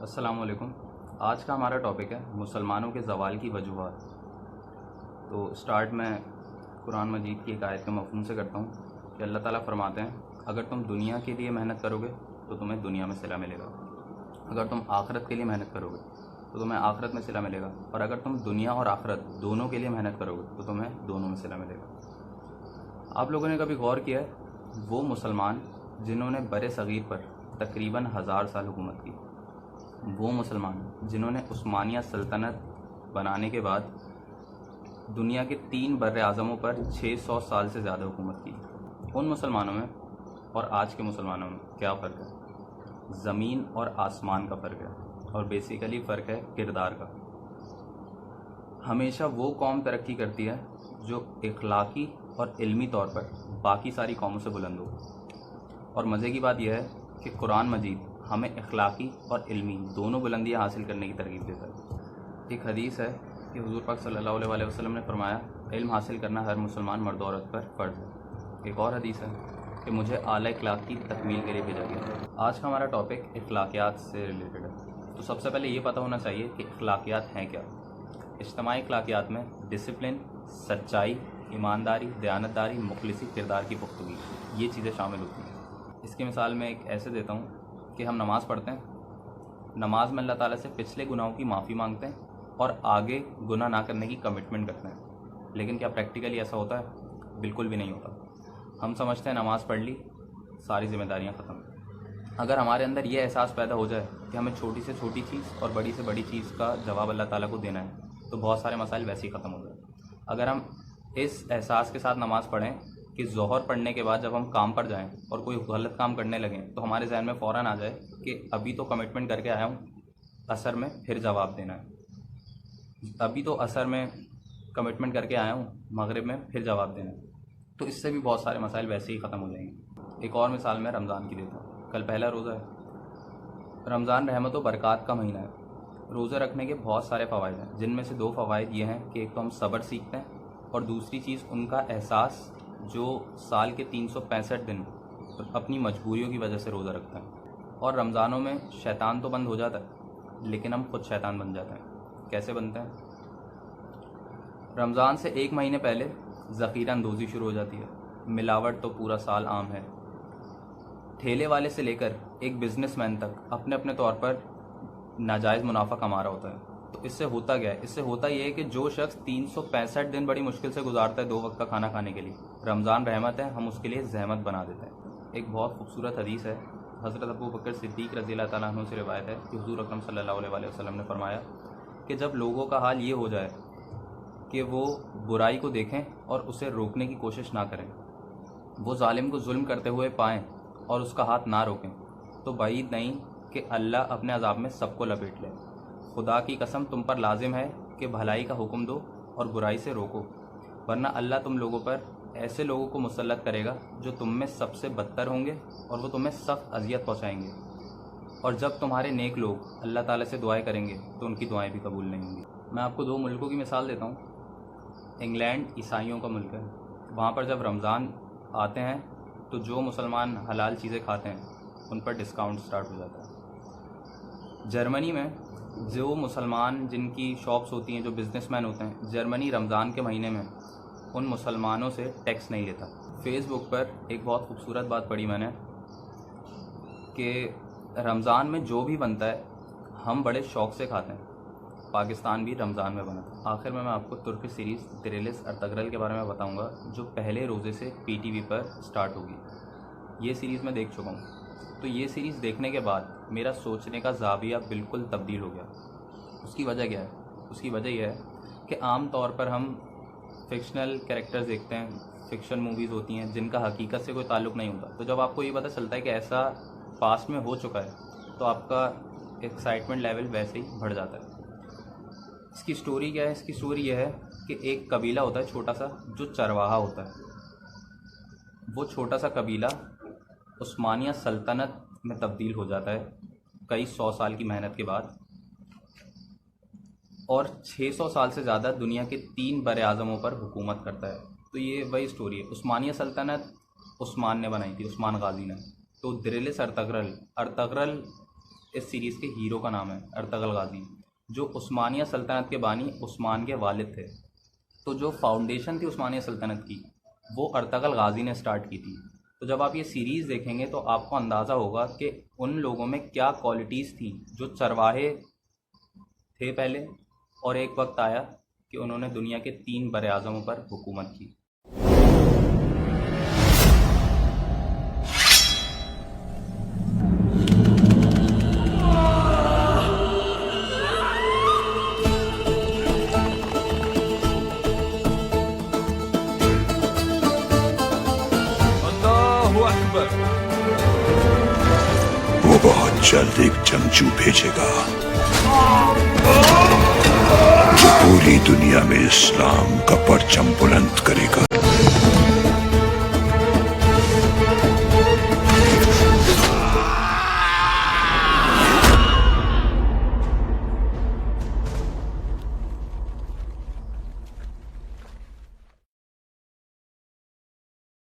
السلام علیکم۔ آج کا ہمارا ٹاپک ہے مسلمانوں کے زوال کی وجوہات۔ تو سٹارٹ میں قرآن مجید کی ایک آیت کے مفہوم سے کرتا ہوں کہ اللہ تعالیٰ فرماتے ہیں اگر تم دنیا کے لیے محنت کرو گے تو تمہیں دنیا میں صلہ ملے گا، اگر تم آخرت کے لیے محنت کرو گے تو تمہیں آخرت میں صلہ ملے گا، اور اگر تم دنیا اور آخرت دونوں کے لیے محنت کرو گے تو تمہیں دونوں میں صلہ ملے گا۔ آپ لوگوں نے کبھی غور کیا ہے وہ مسلمان جنہوں نے بر صغیر پر تقریباً 1000 سال حکومت کی، وہ مسلمان جنہوں نے عثمانیہ سلطنت بنانے کے بعد دنیا کے 3 بر اعظموں پر 600 سال سے زیادہ حکومت کی، ان مسلمانوں میں اور آج کے مسلمانوں میں کیا فرق ہے؟ زمین اور آسمان کا فرق ہے، اور بیسیکلی فرق ہے کردار کا۔ ہمیشہ وہ قوم ترقی کرتی ہے جو اخلاقی اور علمی طور پر باقی ساری قوموں سے بلند ہو، اور مزے کی بات یہ ہے کہ قرآن مجید ہمیں اخلاقی اور علمی دونوں بلندیاں حاصل کرنے کی ترغیب دیتا ہے۔ ایک حدیث ہے کہ حضور پاک صلی اللہ علیہ وآلہ وسلم نے فرمایا علم حاصل کرنا ہر مسلمان مرد و عورت پر فرض ہے۔ ایک اور حدیث ہے کہ مجھے اعلیٰ اخلاق کی تکمیل کے لیے بھیجا گیا۔ آج کا ہمارا ٹاپک اخلاقیات سے ریلیٹڈ ہے۔ تو سب سے پہلے یہ پتہ ہونا چاہیے کہ اخلاقیات ہیں کیا۔ اجتماعی اخلاقیات میں ڈسپلن، سچائی، ایمانداری، دیانتداری، مخلصی، کردار کی پختگی، یہ چیزیں شامل ہوتی ہیں۔ اس کی مثال میں ایک ایسے دیتا ہوں کہ ہم نماز پڑھتے ہیں، نماز میں اللہ تعالیٰ سے پچھلے گناہوں کی معافی مانگتے ہیں اور آگے گناہ نہ کرنے کی کمٹمنٹ کرتے ہیں، لیکن کیا پریکٹیکلی ایسا ہوتا ہے؟ بالکل بھی نہیں ہوتا۔ ہم سمجھتے ہیں نماز پڑھ لی، ساری ذمہ داریاں ختم۔ اگر ہمارے اندر یہ احساس پیدا ہو جائے کہ ہمیں چھوٹی سے چھوٹی چیز اور بڑی سے بڑی چیز کا جواب اللہ تعالیٰ کو دینا ہے تو بہت سارے مسائل ویسے ہی ختم ہو جائیں۔ اگر ہم اس احساس کے ساتھ نماز پڑھیں کہ ظہر پڑھنے کے بعد جب ہم کام پر جائیں اور کوئی غلط کام کرنے لگیں تو ہمارے ذہن میں فوراً آ جائے کہ ابھی تو کمٹمنٹ کر کے آیا ہوں، عصر میں پھر جواب دینا ہے، ابھی تو عصر میں کمٹمنٹ کر کے آیا ہوں، مغرب میں پھر جواب دینا ہے، تو اس سے بھی بہت سارے مسائل ویسے ہی ختم ہو جائیں گے۔ ایک اور مثال میں رمضان کی دیتا ہوں۔ کل پہلا روزہ ہے۔ رمضان رحمت و برکات کا مہینہ ہے۔ روزہ رکھنے کے بہت سارے فوائد ہیں، جن میں سے 2 فوائد یہ ہیں کہ ایک تو ہم صبر سیکھتے ہیں، اور دوسری چیز ان کا احساس جو سال کے 365 دن اپنی مجبوریوں کی وجہ سے روزہ رکھتے ہیں۔ اور رمضانوں میں شیطان تو بند ہو جاتا ہے لیکن ہم خود شیطان بن جاتے ہیں۔ کیسے بنتے ہیں؟ رمضان سے 1 مہینے پہلے ذخیرہ اندوزی شروع ہو جاتی ہے۔ ملاوٹ تو پورا سال عام ہے۔ ٹھیلے والے سے لے کر ایک بزنس مین تک اپنے اپنے طور پر ناجائز منافع کما رہا ہوتا ہے۔ تو اس سے ہوتا کیا ہے؟ اس سے ہوتا یہ ہے کہ جو شخص 365 دن بڑی مشکل سے گزارتا ہے 2 وقت کا کھانا کھانے کے لیے، رمضان رحمت ہے، ہم اس کے لیے زحمت بنا دیتے ہیں۔ ایک بہت خوبصورت حدیث ہے، حضرت ابو بکر صدیق رضی اللہ تعالیٰ عنہ سے روایت ہے کہ حضور اکرم صلی اللہ علیہ وآلہ وسلم نے فرمایا کہ جب لوگوں کا حال یہ ہو جائے کہ وہ برائی کو دیکھیں اور اسے روکنے کی کوشش نہ کریں، وہ ظالم کو ظلم کرتے ہوئے پائیں اور اس کا ہاتھ نہ روکیں، تو بعید نہیں کہ اللہ اپنے عذاب میں سب کو لپیٹ لے۔ خدا کی قسم تم پر لازم ہے کہ بھلائی کا حکم دو اور برائی سے روکو، ورنہ اللہ تم لوگوں پر ایسے لوگوں کو مسلط کرے گا جو تم میں سب سے بدتر ہوں گے اور وہ تمہیں سخت اذیت پہنچائیں گے، اور جب تمہارے نیک لوگ اللہ تعالیٰ سے دعائیں کریں گے تو ان کی دعائیں بھی قبول نہیں ہوں گی۔ میں آپ کو 2 ملکوں کی مثال دیتا ہوں۔ انگلینڈ عیسائیوں کا ملک ہے۔ وہاں پر جب رمضان آتے ہیں تو جو مسلمان حلال چیزیں کھاتے ہیں ان پر ڈسکاؤنٹ سٹارٹ ہو جاتا ہے۔ جرمنی میں جو مسلمان جن کی شاپس ہوتی ہیں، جو بزنس مین ہوتے ہیں، جرمنی رمضان کے مہینے میں ان مسلمانوں سے ٹیکس نہیں لیتا۔ فیس بک پر ایک بہت خوبصورت بات پڑھی میں نے کہ رمضان میں جو بھی بنتا ہے ہم بڑے شوق سے کھاتے ہیں۔ پاکستان بھی رمضان میں بنا تھا۔ آخر میں آپ کو ترک سیریز تریلس ارتگرل کے بارے میں بتاؤں گا جو پہلے روزے سے پی ٹی وی پر سٹارٹ ہوگی۔ یہ سیریز میں دیکھ چکا ہوں، تو یہ سیریز دیکھنے کے بعد میرا سوچنے کا زاویہ بالکل تبدیل ہو گیا۔ اس کی وجہ کیا ہے؟ اس کی وجہ یہ ہے کہ عام طور پر ہم فکشنل کریکٹرز دیکھتے ہیں، فکشن موویز ہوتی ہیں جن کا حقیقت سے کوئی تعلق نہیں ہوتا، تو جب آپ کو یہ پتہ چلتا ہے کہ ایسا پاسٹ میں ہو چکا ہے تو آپ کا ایکسائٹمنٹ لیول ویسے ہی بڑھ جاتا ہے۔ اس کی سٹوری کیا ہے؟ اس کی سٹوری یہ ہے کہ ایک قبیلہ ہوتا ہے چھوٹا سا جو چرواہا ہوتا ہے۔ وہ چھوٹا سا قبیلہ عثمانیہ سلطنت میں تبدیل ہو جاتا ہے کئی 100 سال کی محنت کے بعد، اور 600 سال سے زیادہ دنیا کے 3 بر اعظموں پر حکومت کرتا ہے۔ تو یہ وہی سٹوری ہے۔ عثمانیہ سلطنت عثمان نے بنائی تھی، عثمان غازی نے۔ تو درلس ارتغرل اس سیریز کے ہیرو کا نام ہے ارطغرل غازی، جو عثمانیہ سلطنت کے بانی عثمان کے والد تھے۔ تو جو فاؤنڈیشن تھی عثمانیہ سلطنت کی وہ ارطغرل غازی نے سٹارٹ کی تھی۔ تو جب آپ یہ سیریز دیکھیں گے تو آپ کو اندازہ ہوگا کہ ان لوگوں میں کیا کوالٹیز تھیں جو چرواہے تھے پہلے، اور ایک وقت آیا کہ انہوں نے دنیا کے 3 بر اعظموں پر حکومت کی۔ وہ بہت جلد ایک جنگجو بھیجے گا جو پوری دنیا میں اسلام کا پرچم بلند کرے گا۔